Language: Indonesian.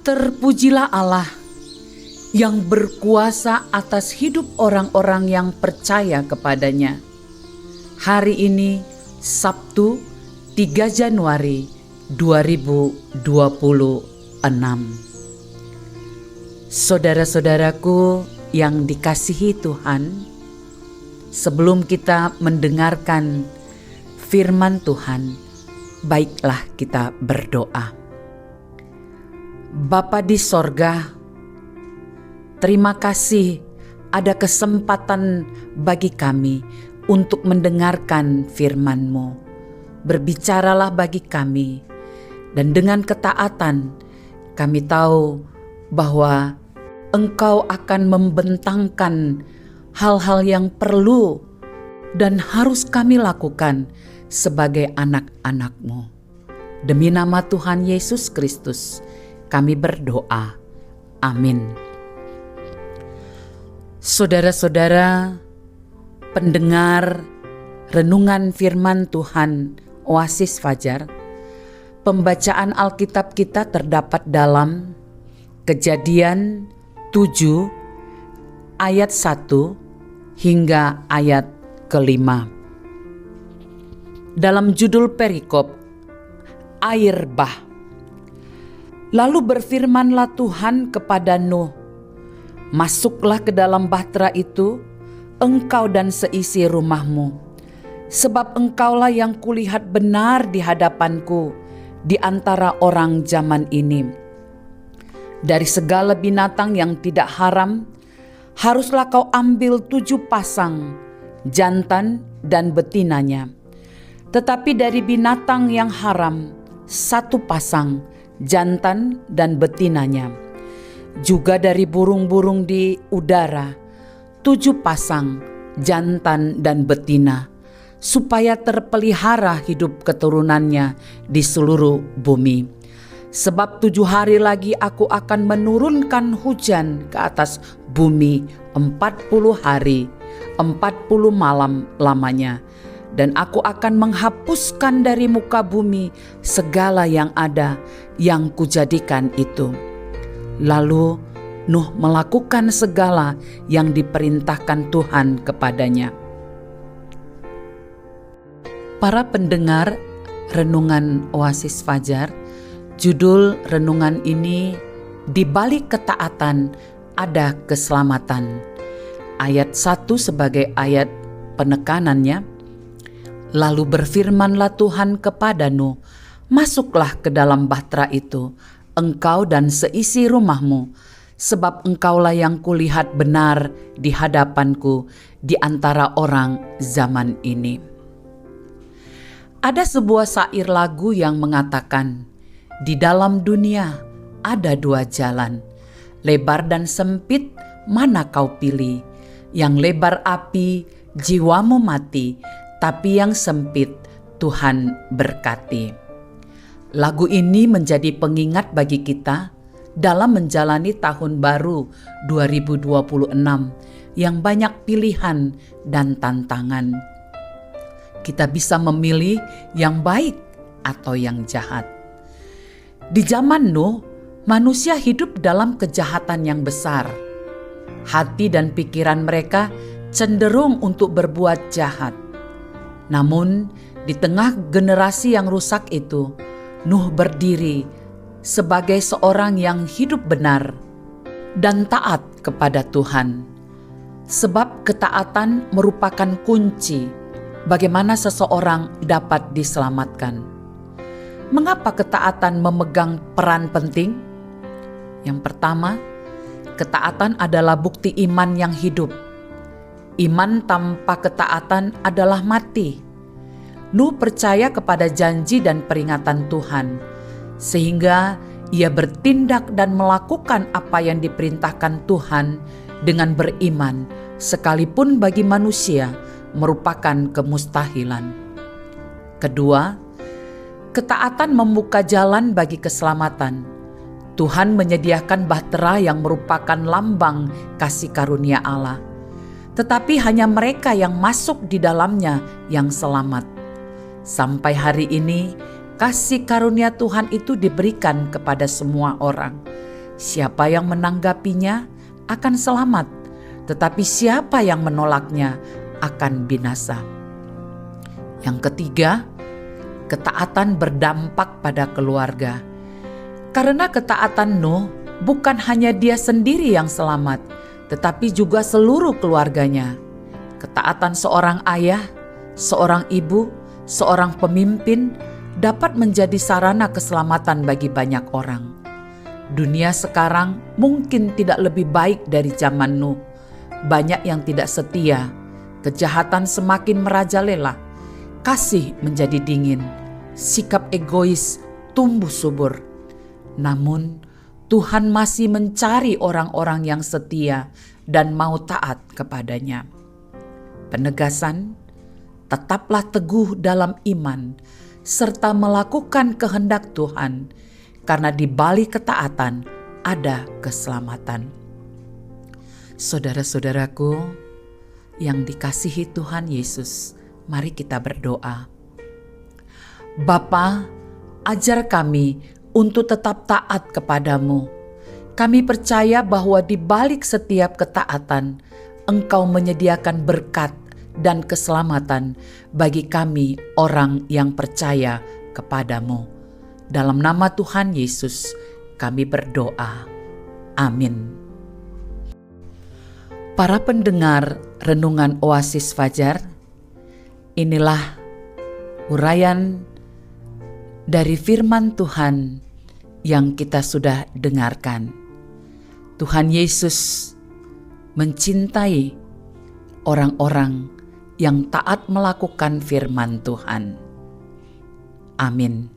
Terpujilah Allah yang berkuasa atas hidup orang-orang yang percaya kepadanya. Hari ini Sabtu 3 Januari 2026. Saudara-saudaraku yang dikasihi Tuhan, sebelum kita mendengarkan firman Tuhan, baiklah kita berdoa. Bapa di sorga, terima kasih ada kesempatan bagi kami untuk mendengarkan firman-Mu. Berbicaralah bagi kami, dan dengan ketaatan kami tahu bahwa Engkau akan membentangkan hal-hal yang perlu dan harus kami lakukan sebagai anak-anak-Mu. Demi nama Tuhan Yesus Kristus, kami berdoa. Amin. Saudara-saudara, pendengar renungan firman Tuhan Oasis Fajar, pembacaan Alkitab kita terdapat dalam Kejadian 7 ayat 1 hingga ayat ke-5. Dalam judul perikop, air bah. Lalu berfirmanlah Tuhan kepada Nuh, masuklah ke dalam bahtera itu, engkau dan seisi rumahmu, sebab engkaulah yang kulihat benar di hadapanku di antara orang zaman ini. Dari segala binatang yang tidak haram, haruslah kau ambil 7 pasang, jantan dan betinanya. Tetapi dari binatang yang haram, 1 pasang, jantan dan betinanya. Juga dari burung-burung di udara, 7 pasang, jantan dan betina, supaya terpelihara hidup keturunannya di seluruh bumi. Sebab 7 hari lagi aku akan menurunkan hujan ke atas bumi 40 hari, 40 malam lamanya. Dan aku akan menghapuskan dari muka bumi segala yang ada yang kujadikan itu. Lalu Nuh melakukan segala yang diperintahkan Tuhan kepadanya. Para pendengar renungan Oasis Fajar, judul renungan ini, di balik ketaatan ada keselamatan. Ayat 1 sebagai ayat penekanannya. Lalu berfirmanlah Tuhan kepada Nuh, masuklah ke dalam bahtera itu, engkau dan seisi rumahmu, sebab engkaulah yang kulihat benar di hadapanku di antara orang zaman ini. Ada sebuah syair lagu yang mengatakan, di dalam dunia ada 2 jalan, lebar dan sempit mana kau pilih? Yang lebar api, jiwamu mati, tapi yang sempit Tuhan berkati. Lagu ini menjadi pengingat bagi kita dalam menjalani tahun baru 2026 yang banyak pilihan dan tantangan. Kita bisa memilih yang baik atau yang jahat. Di zaman Nuh, manusia hidup dalam kejahatan yang besar. Hati dan pikiran mereka cenderung untuk berbuat jahat. Namun, di tengah generasi yang rusak itu, Nuh berdiri sebagai seorang yang hidup benar dan taat kepada Tuhan. Sebab ketaatan merupakan kunci bagaimana seseorang dapat diselamatkan. Mengapa ketaatan memegang peran penting? Yang pertama, ketaatan adalah bukti iman yang hidup. Iman tanpa ketaatan adalah mati. Nuh percaya kepada janji dan peringatan Tuhan, sehingga ia bertindak dan melakukan apa yang diperintahkan Tuhan dengan beriman, sekalipun bagi manusia merupakan kemustahilan. Kedua, ketaatan membuka jalan bagi keselamatan. Tuhan menyediakan bahtera yang merupakan lambang kasih karunia Allah. Tetapi hanya mereka yang masuk di dalamnya yang selamat. Sampai hari ini, kasih karunia Tuhan itu diberikan kepada semua orang. Siapa yang menanggapinya akan selamat, tetapi siapa yang menolaknya akan binasa. Yang ketiga, ketaatan berdampak pada keluarga. Karena ketaatan Nuh, bukan hanya dia sendiri yang selamat, tetapi juga seluruh keluarganya. Ketaatan seorang ayah, seorang ibu, seorang pemimpin dapat menjadi sarana keselamatan bagi banyak orang. Dunia sekarang mungkin tidak lebih baik dari zaman Nuh. Banyak yang tidak setia, kejahatan semakin merajalela, kasih menjadi dingin, sikap egois tumbuh subur. Namun, Tuhan masih mencari orang-orang yang setia dan mau taat kepadanya. Penegasan, tetaplah teguh dalam iman, serta melakukan kehendak Tuhan, karena di balik ketaatan ada keselamatan. Saudara-saudaraku yang dikasihi Tuhan Yesus, mari kita berdoa. Bapa, ajar kami untuk tetap taat kepadamu. Kami percaya bahwa di balik setiap ketaatan, Engkau menyediakan berkat dan keselamatan bagi kami orang yang percaya kepadamu. Dalam nama Tuhan Yesus, kami berdoa. Amin. Para pendengar Renungan Oasis Fajar, inilah uraian dari firman Tuhan yang kita sudah dengarkan. Tuhan Yesus mencintai orang-orang yang taat melakukan firman Tuhan. Amin.